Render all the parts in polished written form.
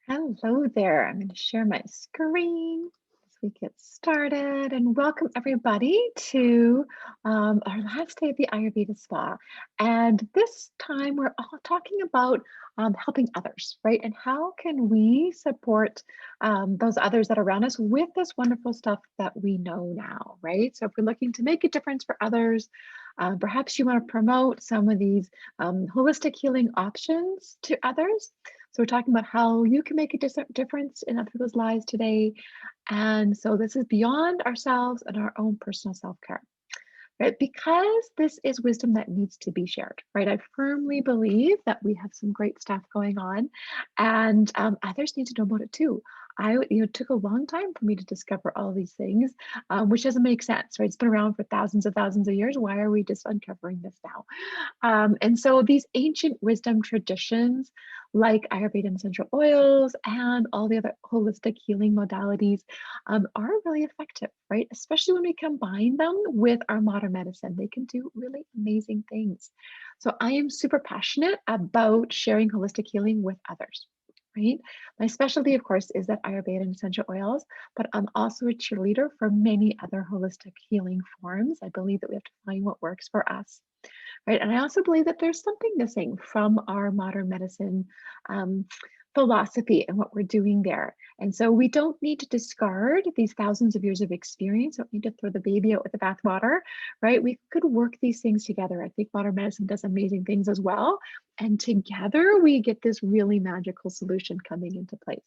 Hello there. I'm going to share my screen as we get started and welcome everybody to our last day of the Ayurveda Spa. And this time we're all talking about helping others, right? And how can we support those others that are around us with this wonderful stuff that we know now, right? So if we're looking to make a difference for others, perhaps you want to promote some of these holistic healing options to others. So we're talking about how you can make a difference in other people's lives today. And so this is beyond ourselves and our own personal self-care, right? Because this is wisdom that needs to be shared, right? I firmly believe that we have some great stuff going on and others need to know about it too. It took a long time for me to discover all these things, which doesn't make sense, right? It's been around for thousands of years. Why are we just uncovering this now? And so these ancient wisdom traditions, like Ayurveda essential oils and all the other holistic healing modalities, are really effective, right? Especially when we combine them with our modern medicine, they can do really amazing things. So I am super passionate about sharing holistic healing with others. Right. My specialty, of course, is that Ayurveda and essential oils, but I'm also a cheerleader for many other holistic healing forms. I believe that we have to find what works for us. Right. And I also believe that there's something missing from our modern medicine um, philosophy and what we're doing there. And so we don't need to discard these thousands of years of experience. Don't need to throw the baby out with the bathwater, right? We could work these things together. I think modern medicine does amazing things as well. And together we get this really magical solution coming into place.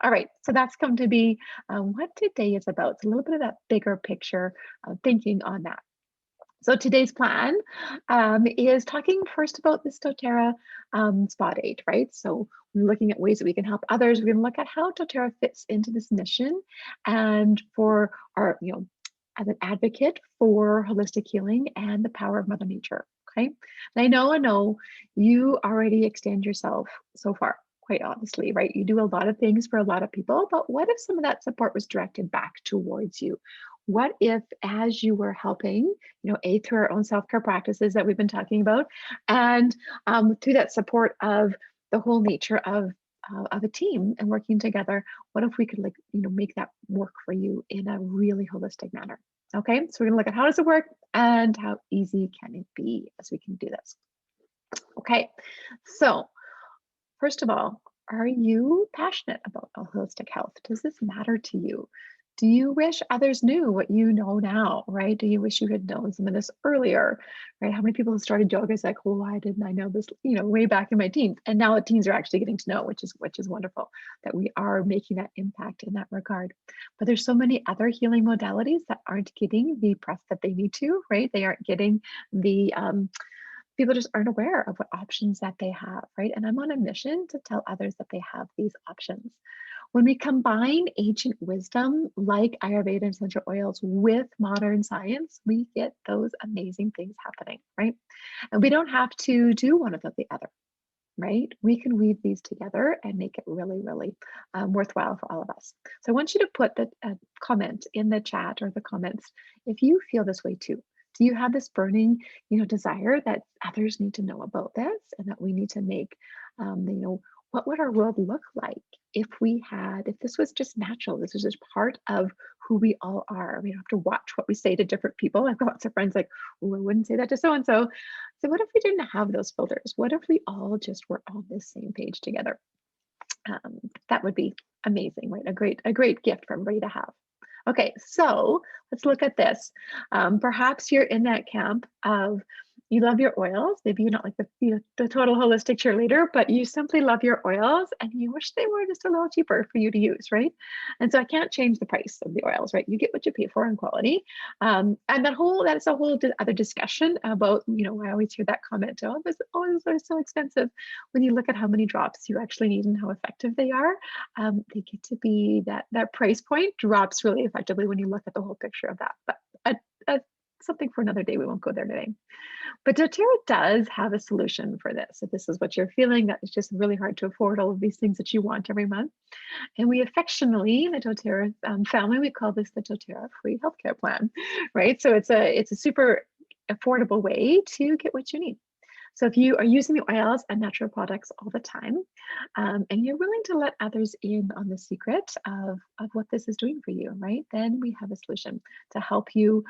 All right, so that's come to be what today is about. It's a little bit of that bigger picture thinking on that. So today's plan is talking first about this doTERRA spa date, right? So we're looking at ways that we can help others. We're going to look at how doTERRA fits into this mission and for our, as an advocate for holistic healing and the power of Mother Nature, okay? And I know you already extend yourself so far, quite honestly, right? You do a lot of things for a lot of people, but what if some of that support was directed back towards you? What if, as you were helping, through our own self-care practices that we've been talking about, and through that support of the whole nature of a team and working together, what if we could make that work for you in a really holistic manner? Okay, so we're gonna look at how does it work and how easy can it be as we can do this. Okay, so first of all, are you passionate about holistic health? Does this matter to you? Do you wish others knew what you know now, right? Do you wish you had known some of this earlier, right? How many people have started yoga is like, well, why didn't I know this, way back in my teens? And now the teens are actually getting to know, which is wonderful that we are making that impact in that regard. But there's so many other healing modalities that aren't getting the press that they need to, right? They aren't getting the people just aren't aware of what options that they have, right? And I'm on a mission to tell others that they have these options. When we combine ancient wisdom like Ayurveda and essential oils with modern science, we get those amazing things happening, right? And we don't have to do one without the other, right? We can weave these together and make it really, really worthwhile for all of us. So I want you to put the comment in the chat or the comments if you feel this way too. Do you have this burning, desire that others need to know about this and that we need to make, what would our world look like if this was just natural? This was just part of who we all are. We don't have to watch what we say to different people. I've got lots of friends like, oh, I wouldn't say that to so-and-so. So what if we didn't have those filters? What if we all just were on the same page together? That would be amazing, right? A great gift for everybody to have. Okay, so let's look at this. Perhaps you're in that camp of you love your oils. Maybe you're not like the total holistic cheerleader, but you simply love your oils and you wish they were just a little cheaper for you to use, right? And so I can't change the price of the oils, right? You get what you pay for in quality. And that's a whole other discussion about, I always hear that comment, those oils are so expensive. When you look at how many drops you actually need and how effective they are, they get to be that price point drops really effectively when you look at the whole picture of that. But something for another day. We won't go there today. But doTERRA does have a solution for this. If this is what you're feeling, that it's just really hard to afford all of these things that you want every month. And we affectionately, in the doTERRA family, we call this the doTERRA free healthcare plan, right? So it's a super affordable way to get what you need. So if you are using the oils and natural products all the time, and you're willing to let others in on the secret of what this is doing for you, right? Then we have a solution to help you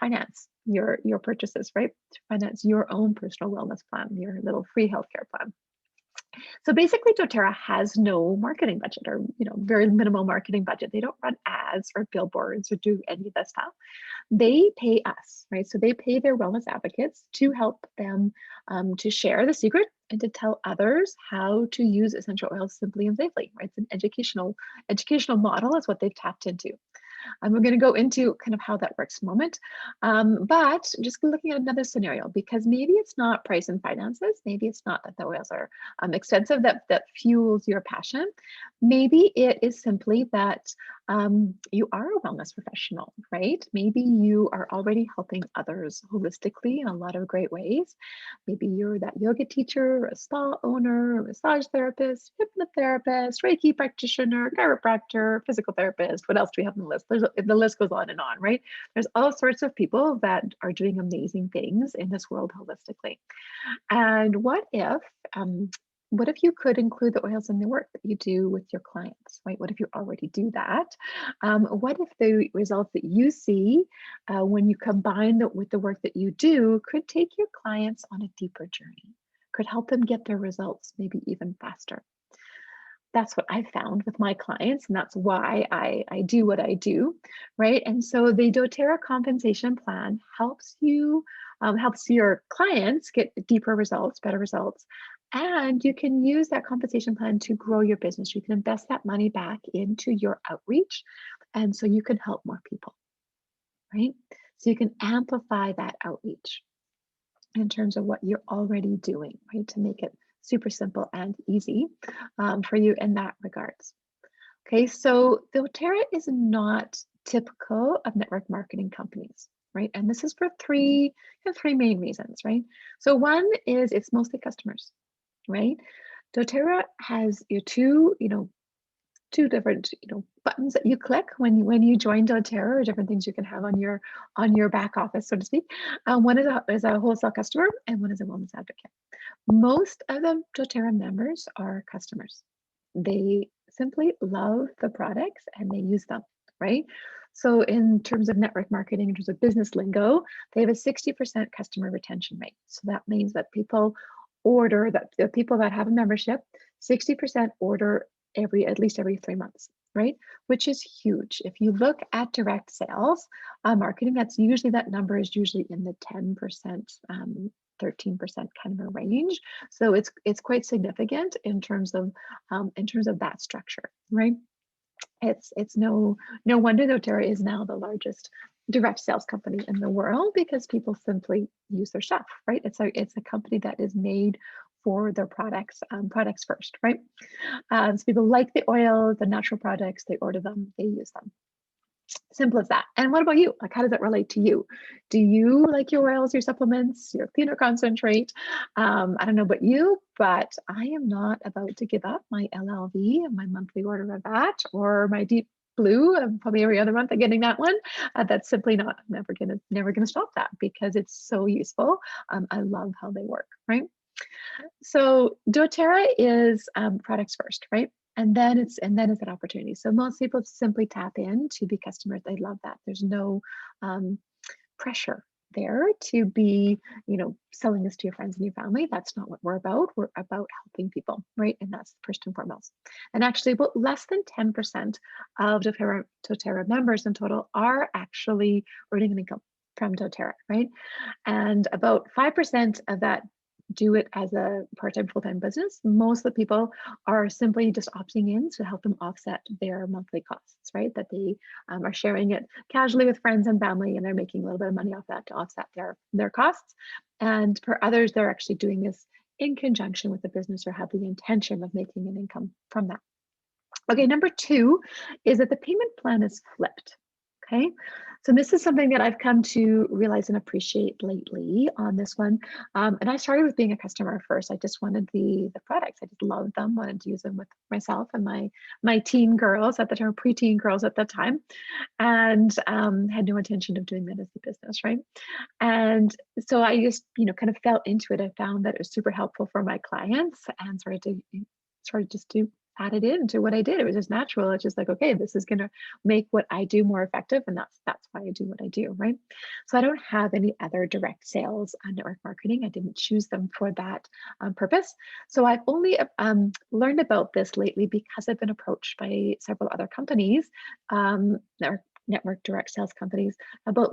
finance your purchases, right? To finance your own personal wellness plan, your little free healthcare plan. So basically, doTERRA has no marketing budget, or very minimal marketing budget. They don't run ads or billboards or do any of that stuff. They pay us, right? So they pay their wellness advocates to help them to share the secret and to tell others how to use essential oils simply and safely, right? It's an educational model is what they've tapped into. And we're going to go into kind of how that works in a moment. But just looking at another scenario, because maybe it's not price and finances, maybe it's not that the oils are expensive that fuels your passion. Maybe it is simply that you are a wellness professional, right? Maybe you are already helping others holistically in a lot of great ways. Maybe you're that yoga teacher, a spa owner, a massage therapist, hypnotherapist, Reiki practitioner, chiropractor, physical therapist. What else do we have on the list? The list goes on and on, right? There's all sorts of people that are doing amazing things in this world holistically. And what if you could include the oils in the work that you do with your clients, right? What if you already do that? What if the results that you see when you combine that with the work that you do could take your clients on a deeper journey, could help them get their results maybe even faster? That's what I found with my clients, and that's why I do what I do, right? And so the doTERRA compensation plan helps your clients get deeper results, better results, and you can use that compensation plan to grow your business. You can invest that money back into your outreach, and so you can help more people, right? So you can amplify that outreach in terms of what you're already doing, right? To make it super simple and easy for you in that regards. Okay, so doTERRA is not typical of network marketing companies, right? And this is for three main reasons, right? So one is it's mostly customers, right? doTERRA has your two different buttons that you click when you join doTERRA, or different things you can have on your back office, so to speak. One is a wholesale customer, and one is a wellness advocate. Most of the doTERRA members are customers. They simply love the products and they use them, right? So in terms of network marketing, in terms of business lingo, they have a 60% customer retention rate. So that means that the people that have a membership, 60% order at least every 3 months, right? Which is huge. If you look at direct sales marketing, that number is usually in the 10%, 13% kind of a range. So it's quite significant in terms of that structure, right? It's no wonder doTERRA is now the largest direct sales company in the world, because people simply use their stuff, right? It's a company that is made for their products first, right? So people like the oil, the natural products, they order them, they use them. Simple as that. And what about you? Like, how does that relate to you? Do you like your oils, your supplements, your cleaner concentrate? I don't know about you, but I am not about to give up my LLV and my monthly order of that, or my Deep Blue. Probably every other month I'm getting that one. That's simply not. I'm never gonna stop that, because it's so useful. I love how they work, right? So doTERRA is products first, right? And then it's an opportunity. So most people simply tap in to be customers. They love that. There's no pressure there to be, selling this to your friends and your family. That's not what we're about. We're about helping people, right? And that's first and foremost. And actually, about less than 10% of doTERRA members in total are actually earning an income from doTERRA, right? And about 5% of that do it as a part-time, full-time business. Most of the people are simply just opting in to help them offset their monthly costs, right? That they are sharing it casually with friends and family, and they're making a little bit of money off that to offset their costs. And for others, they're actually doing this in conjunction with the business, or have the intention of making an income from that. Okay, number two is that the payment plan is flipped. Okay, So this is something that I've come to realize and appreciate lately on this one. And I started with being a customer first. I just wanted the products. I just loved them, wanted to use them with myself and my teen girls at the time, preteen girls at the time, and had no intention of doing that as a business, right? And so I just, kind of fell into it. I found that it was super helpful for my clients and started just to add it into what I did. It was just natural. It's just like, okay, this is going to make what I do more effective. And that's why I do what I do, right? So I don't have any other direct sales network marketing. I didn't choose them for that purpose. So I've only learned about this lately because I've been approached by several other companies, network direct sales companies, about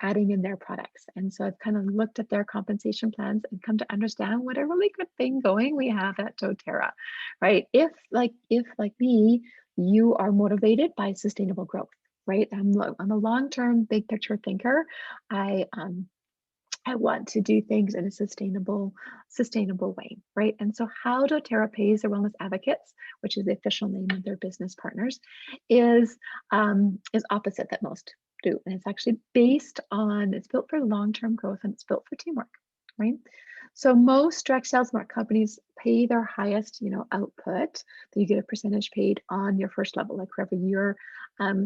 adding in their products. And so I've kind of looked at their compensation plans and come to understand what a really good thing going we have at doTERRA, right? If like me, you are motivated by sustainable growth, right? I'm a long-term big picture thinker. I want to do things in a sustainable way, right? And so how doTERRA pays their wellness advocates, which is the official name of their business partners, is opposite that most do. And it's actually it's built for long-term growth and it's built for teamwork, right? So most direct sales companies pay their highest, output. That you get a percentage paid on your first level, like whoever you're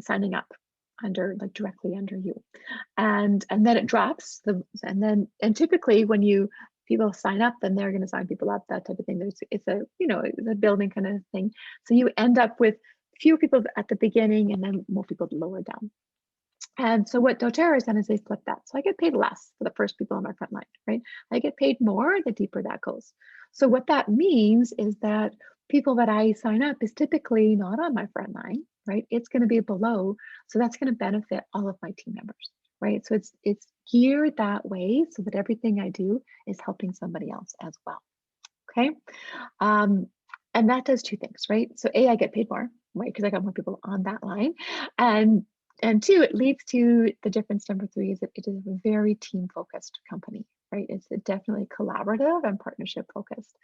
signing up directly under you, and then it drops. And typically when people sign up, then they're going to sign people up, that type of thing. It's a building kind of thing. So you end up with fewer people at the beginning and then more people lower down. And so what doTERRA has done is they flip that. So I get paid less for the first people on my front line, right? I get paid more the deeper that goes. So what that means is that people that I sign up is typically not on my front line, right? It's going to be below. So that's going to benefit all of my team members, right? So it's geared that way so that everything I do is helping somebody else as well. Okay. And that does two things, right? So I get paid more, right? Because I got more people on that line. And two, it leads to the difference. Number three is that it is a very team-focused company, right? It's definitely collaborative and partnership focused.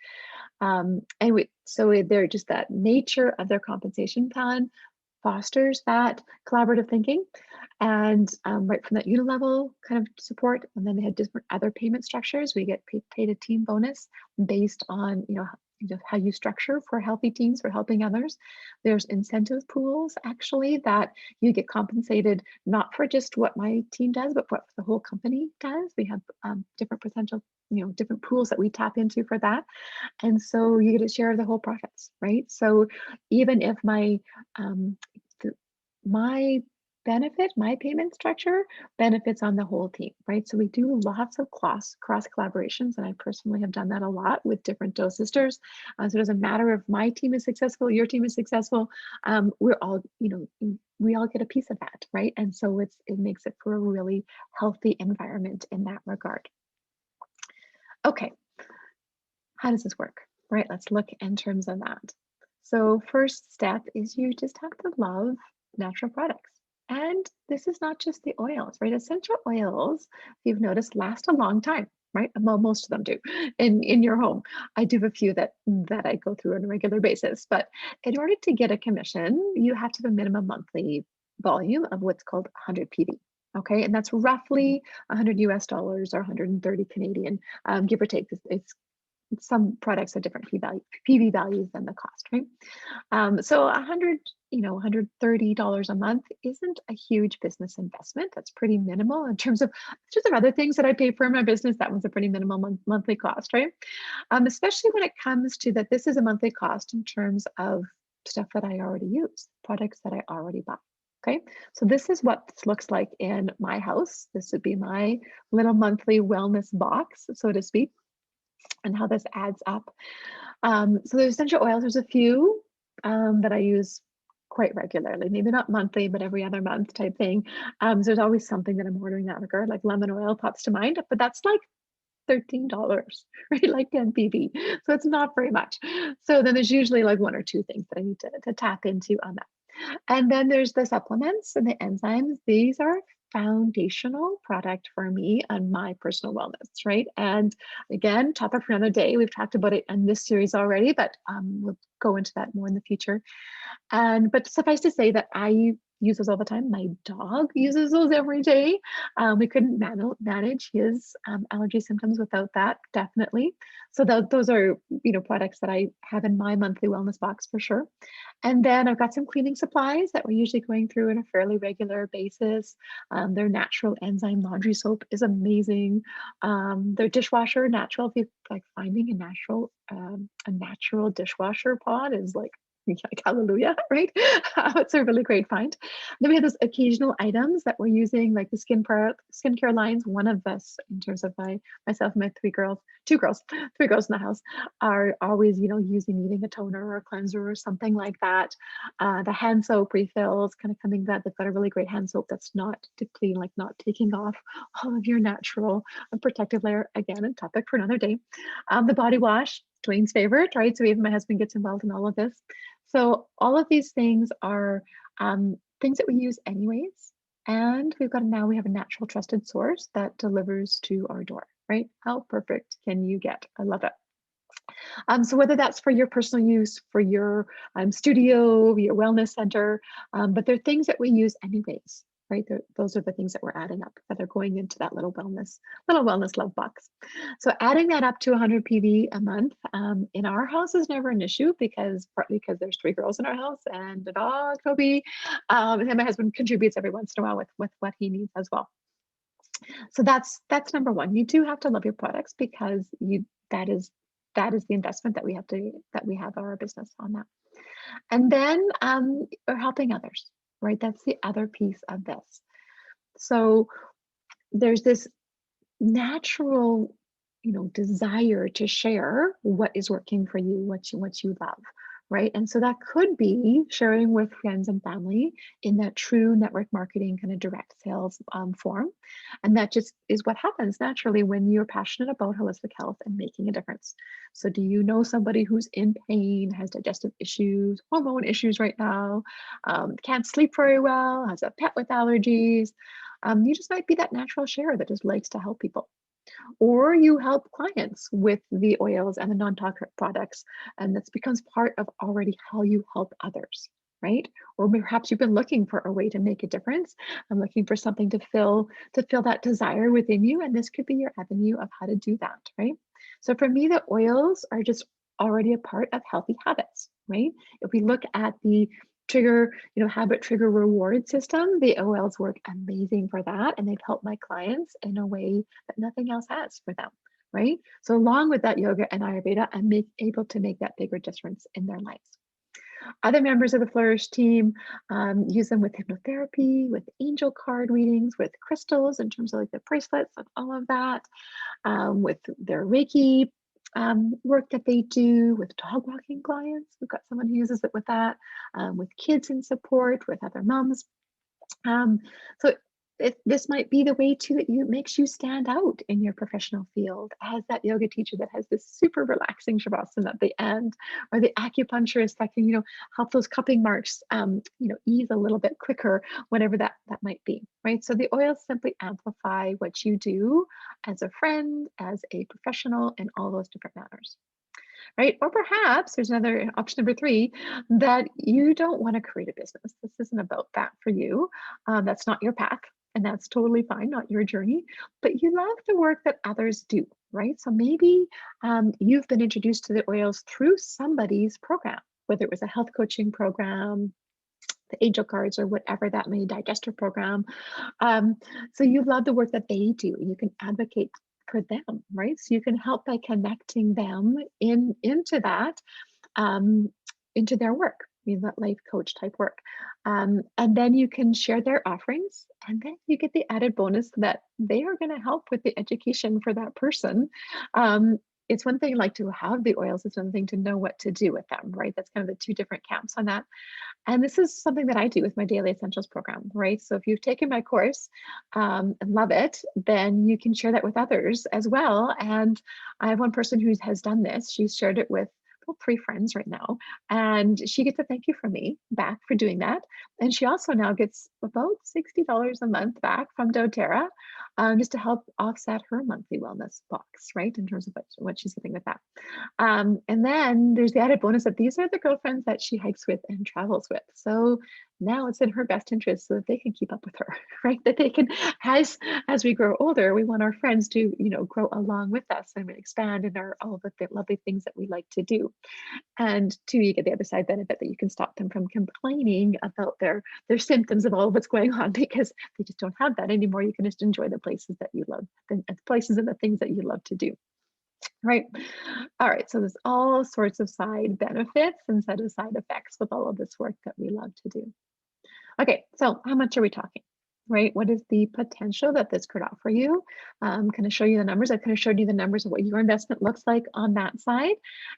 So they're just that nature of their compensation plan fosters that collaborative thinking, and right from that unilevel kind of support. And then they had different other payment structures. We get paid a team bonus based on how you structure for healthy teams, for helping others. There's incentive pools actually that you get compensated not for just what my team does, but what the whole company does. We have different potential, different pools that we tap into for that. And so you get a share of the whole profits, right? So even if my payment structure benefits on the whole team, right? So we do lots of cross collaborations, and I personally have done that a lot with different dough sisters. So it doesn't matter if my team is successful, your team is successful. We're all, we all get a piece of that, right? And so it makes it for a really healthy environment in that regard. Okay, how does this work, right? Let's look in terms of that. So first step is you just have to love natural products. And this is not just the oils, right? Essential oils, if you've noticed, last a long time, right? Well, most of them do in your home. I do have a few that I go through on a regular basis, but in order to get a commission, you have to have a minimum monthly volume of what's called 100 PV. Okay, and that's roughly 100 US dollars or 130 Canadian, give or take. It's some products have different PV values than the cost, right? So $130 a month isn't a huge business investment. That's pretty minimal in terms of just other things that I pay for in my business. That one's a pretty minimal monthly cost, right? Especially when it comes to that, this is a monthly cost in terms of stuff that I already use, products that I already buy. Okay, so this is what this looks like in my house. This would be my little monthly wellness box, so to speak, and how this adds up. So there's essential oils. There's a few that I use quite regularly, maybe not monthly, but every other month type thing. So there's always something that I'm ordering in that regard, like lemon oil pops to mind, but that's like $13, right? Like 10 PV. So it's not very much. So then there's usually like one or two things that I need to tap into on that. And then there's the supplements and the enzymes. These are foundational product for me and my personal wellness, right? And again, topic for another day. We've talked about it in this series already, but we'll go into that more in the future. But suffice to say that I use those all the time. My dog uses those every day. We couldn't manage his allergy symptoms without that, definitely. So those are, products that I have in my monthly wellness box for sure. And then I've got some cleaning supplies that we're usually going through on a fairly regular basis. Their natural enzyme laundry soap is amazing. Their dishwasher natural, if you like finding a natural dishwasher pod is like hallelujah, right? It's a really great find. Then we have those occasional items that we're using, like the skincare lines. One of us, in terms of myself and my two girls, three girls in the house, are always, using a toner or a cleanser or something like that. The hand soap refills, kind of coming that they've got a really great hand soap that's not depleting, like not taking off all of your natural protective layer. Again, a topic for another day. The body wash, Dwayne's favorite, right? So even my husband gets involved in all of this. So all of these things are things that we use anyways. And we have a natural trusted source that delivers to our door, right? How perfect can you get? I love it. So whether that's for your personal use, for your studio, your wellness center, but they're things that we use anyways, right? Those are the things that we're adding up that are going into that little wellness love box. So adding that up to 100 PV a month in our house is never an issue, partly because there's three girls in our house and a dog, Toby, and my husband contributes every once in a while with what he needs as well. So that's number one. You do have to love your products because that is the investment that we have our business on that. And then we're helping others, right? That's the other piece of this. So there's this natural, desire to share what is working for you, what you love, right? And so that could be sharing with friends and family in that true network marketing kind of direct sales form. And that just is what happens naturally when you're passionate about holistic health and making a difference. So do you know somebody who's in pain, has digestive issues, hormone issues right now, can't sleep very well, has a pet with allergies? You just might be that natural sharer that just likes to help people. Or you help clients with the oils and the non-toxic products, and this becomes part of already how you help others, right? Or perhaps you've been looking for a way to make a difference and looking for something to fill that desire within you, and this could be your avenue of how to do that, right? So for me, the oils are just already a part of healthy habits, right? If we look at the habit trigger reward system, the oils work amazing for that. And they've helped my clients in a way that nothing else has for them, right? So along with that yoga and Ayurveda, I'm able to make that bigger difference in their lives. Other members of the Flourish team use them with hypnotherapy, with angel card readings, with crystals in terms of like the bracelets and all of that, with their Reiki work that they do with dog walking clients. We've got someone who uses it with that, with kids in support, with other moms. So this might be the way too that makes you stand out in your professional field as that yoga teacher that has this super relaxing shavasana at the end, or the acupuncturist that can, help those cupping marks, ease a little bit quicker, whatever that might be, right? So the oils simply amplify what you do as a friend, as a professional, in all those different manners. Right? Or perhaps there's another option, number three, that you don't want to create a business. This isn't about that for you. That's not your path, and that's totally fine, not your journey, but you love the work that others do, right? So maybe you've been introduced to the oils through somebody's program, whether it was a health coaching program, the angel cards, or whatever that may, digester program. So you love the work that they do. You can advocate for them, right? So you can help by connecting them into that, into their work, that life coach type work. And then you can share their offerings, and then you get the added bonus that they are going to help with the education for that person. It's one thing like to have the oils, it's one thing to know what to do with them, right? That's kind of the two different camps on that. And this is something that I do with my Daily Essentials program, right? So if you've taken my course and love it, then you can share that with others as well. And I have one person who has done this. She's shared it with 3 friends right now, and she gets a thank you from me back for doing that. And she also now gets about $60 a month back from doTERRA. just to help offset her monthly wellness box, right? In terms of what she's getting with that. And then there's the added bonus that these are the girlfriends that she hikes with and travels with. So now it's in her best interest so that they can keep up with her, right? That they can, as we grow older, we want our friends to, grow along with us and expand in our all of the lovely things that we like to do. And two, you get the other side benefit that you can stop them from complaining about their symptoms of all of what's going on because they just don't have that anymore. You can just enjoy the places that you love, the places and the things that you love to do. Right. All right. So there's all sorts of side benefits and set of side effects with all of this work that we love to do. Okay. So how much are we talking? Right? What is the potential that this could offer you? Can I show you the numbers? I kind of showed you the numbers of what your investment looks like on that side.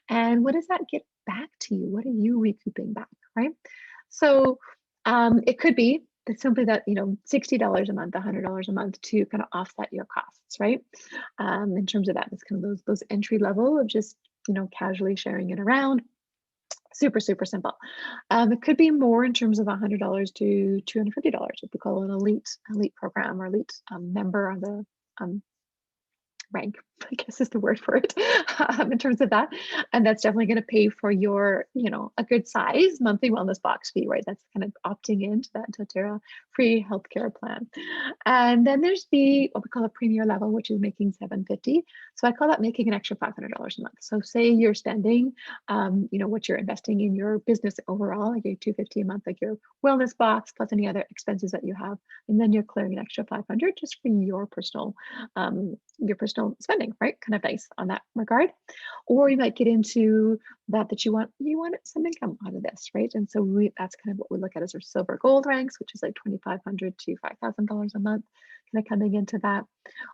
And what does that get back to you? What are you recouping back? Right. So it could be that simply that, $60 a month, $100 a month to kind of offset your costs, right? In terms of that, it's kind of those entry level of just, casually sharing it around. Super, super simple. It could be more in terms of $100 to $250 if we call it an elite program or elite member on the rank, I guess is the word for it, in terms of that. And that's definitely going to pay for your, a good size monthly wellness box fee, right? That's kind of opting into that doTERRA free healthcare plan. And then there's what we call a premier level, which is making $750. So I call that making an extra $500 a month. So say you're spending, what you're investing in your business overall, like your $250 a month, like your wellness box plus any other expenses that you have, and then you're clearing an extra $500 just for your personal spending, right? Kind of nice on that regard. Or you might get into that you want some income out of this, right? And so that's kind of what we look at as our silver gold ranks, which is like $2,500 to $5,000 a month, kind of coming into that.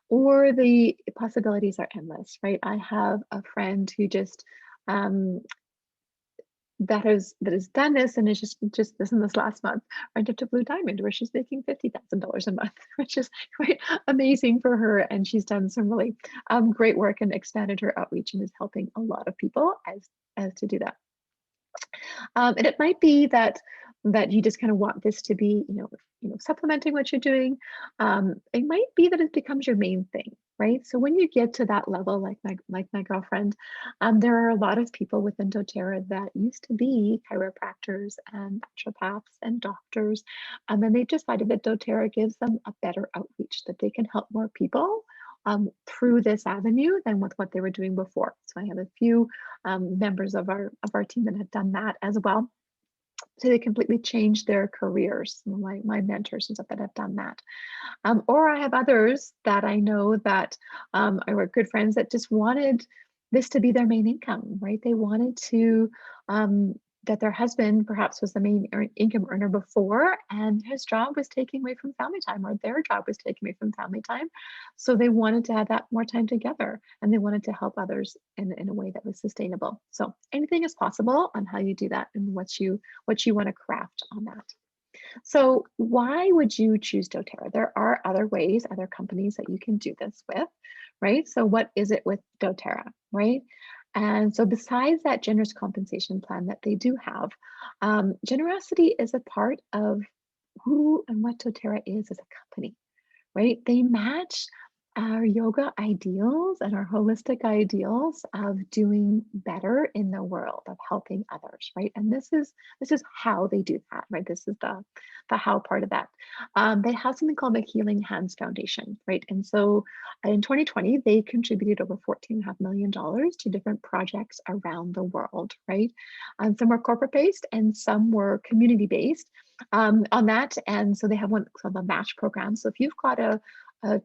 Or the possibilities are endless, right? I have a friend who just that has done this and is just this in this last month went up to Blue Diamond where she's making $50,000 a month, which is quite amazing for her. And she's done some really great work and expanded her outreach and is helping a lot of people as to do that. And it might be that you just kind of want this to be, supplementing what you're doing. It might be that it becomes your main thing, right? So when you get to that level, like my girlfriend, there are a lot of people within doTERRA that used to be chiropractors and naturopaths and doctors, and they've decided that doTERRA gives them a better outreach, that they can help more people through this avenue than with what they were doing before. So I have a few members of our team that have done that as well. So they completely changed their careers. My mentors and stuff that have done that. Or I have others that I know that are good friends that just wanted this to be their main income, right? They wanted to that their husband perhaps was the main income earner before, and his job was taking away from family time, or their job was taking away from family time. So they wanted to have that more time together, and they wanted to help others in a way that was sustainable. So anything is possible on how you do that and what you want to craft on that. So why would you choose doTERRA? There are other ways, other companies that you can do this with, right? So what is it with doTERRA, right? And so besides that generous compensation plan that they do have, generosity is a part of who and what doTERRA is as a company, right? They match our yoga ideals and our holistic ideals of doing better in the world, of helping others, right? And this is how they do that, right? This is the how part of that. They have something called the Healing Hands Foundation, right? And so in 2020, they contributed over $14.5 million to different projects around the world, right? Some were corporate based and some were community based on that. And so they have one called the match program. So if you've got a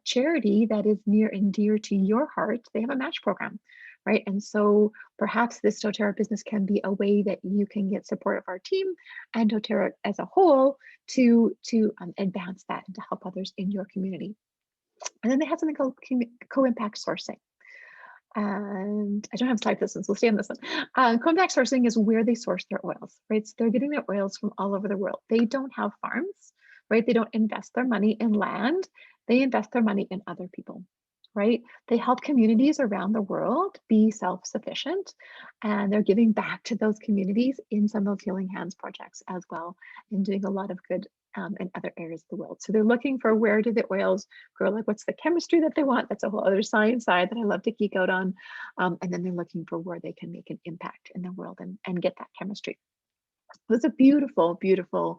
charity that is near and dear to your heart, they have a match program, right? And so perhaps this doTERRA business can be a way that you can get support of our team and doTERRA as a whole to advance that and to help others in your community. And then they have something called co-impact sourcing. And I don't have time for this one, so we'll stay on this one. Co-impact sourcing is where they source their oils, right? So they're getting their oils from all over the world. They don't have farms, right? They don't invest their money in land. They invest their money in other people, right? They help communities around the world be self-sufficient, and they're giving back to those communities in some of those Healing Hands projects as well, and doing a lot of good in other areas of the world. So they're looking for where do the oils grow, like what's the chemistry that they want. That's a whole other science side that I love to geek out on. And then they're looking for where they can make an impact in the world and get that chemistry. It's a beautiful, beautiful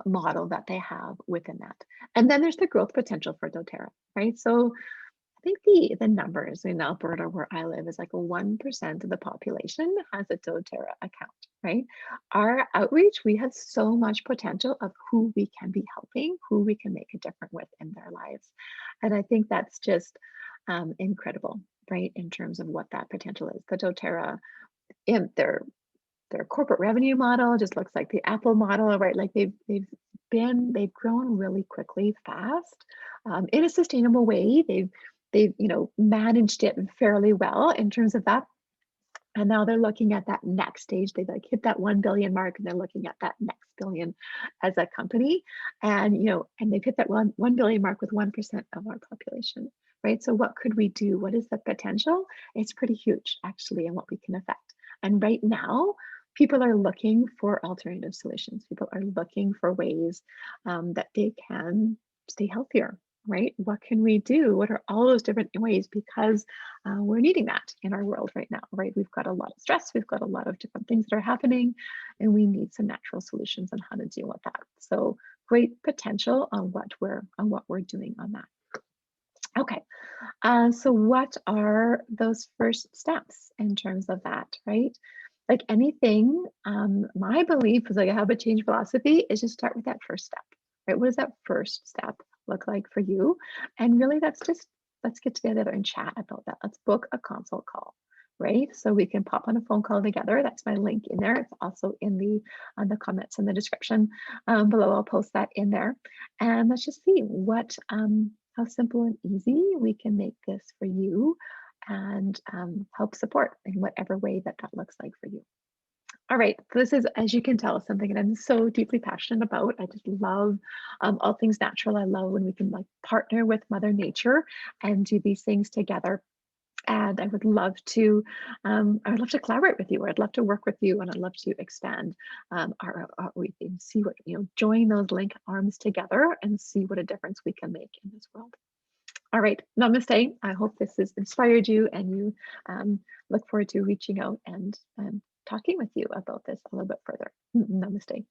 model that they have within that. And then there's the growth potential for doTERRA, right? So I think the numbers in Alberta where I live is like 1% of the population has a doTERRA account, right? Our outreach, we have so much potential of who we can be helping, who we can make a difference with in their lives. And I think that's just incredible, right? In terms of what that potential is. The doTERRA, in their corporate revenue model just looks like the Apple model, right? Like they've grown really quickly, fast, in a sustainable way. They've managed it fairly well in terms of that. And now they're looking at that next stage. They like hit that 1 billion mark and they're looking at that next billion as a company. And and they've hit that 1 billion mark with 1% of our population, right? So what could we do? What is the potential? It's pretty huge actually, and what we can affect. And right now, people are looking for alternative solutions. People are looking for ways that they can stay healthier, right? What can we do? What are all those different ways? Because we're needing that in our world right now, right? We've got a lot of stress, we've got a lot of different things that are happening, and we need some natural solutions on how to deal with that. So great potential on what we're doing on that. Okay, so what are those first steps in terms of that, right? Like anything, my belief is like a habit change philosophy is just start with that first step, right? What does that first step look like for you? And really that's just, let's get together and chat about that. Let's book a consult call, right? So we can pop on a phone call together. That's my link in there. It's also in the comments in the description below. I'll post that in there. And let's just see how simple and easy we can make this for you and help support in whatever way that looks like for you. All right, this is, as you can tell, something that I'm so deeply passionate about. I just love all things natural. I love when we can like partner with Mother Nature and do these things together. And I would love to collaborate with you. I'd love to work with you, and I'd love to expand our outreach and see what join those link arms together and see what a difference we can make in this world. All right, namaste. I hope this has inspired you, and you look forward to reaching out and talking with you about this a little bit further. Namaste.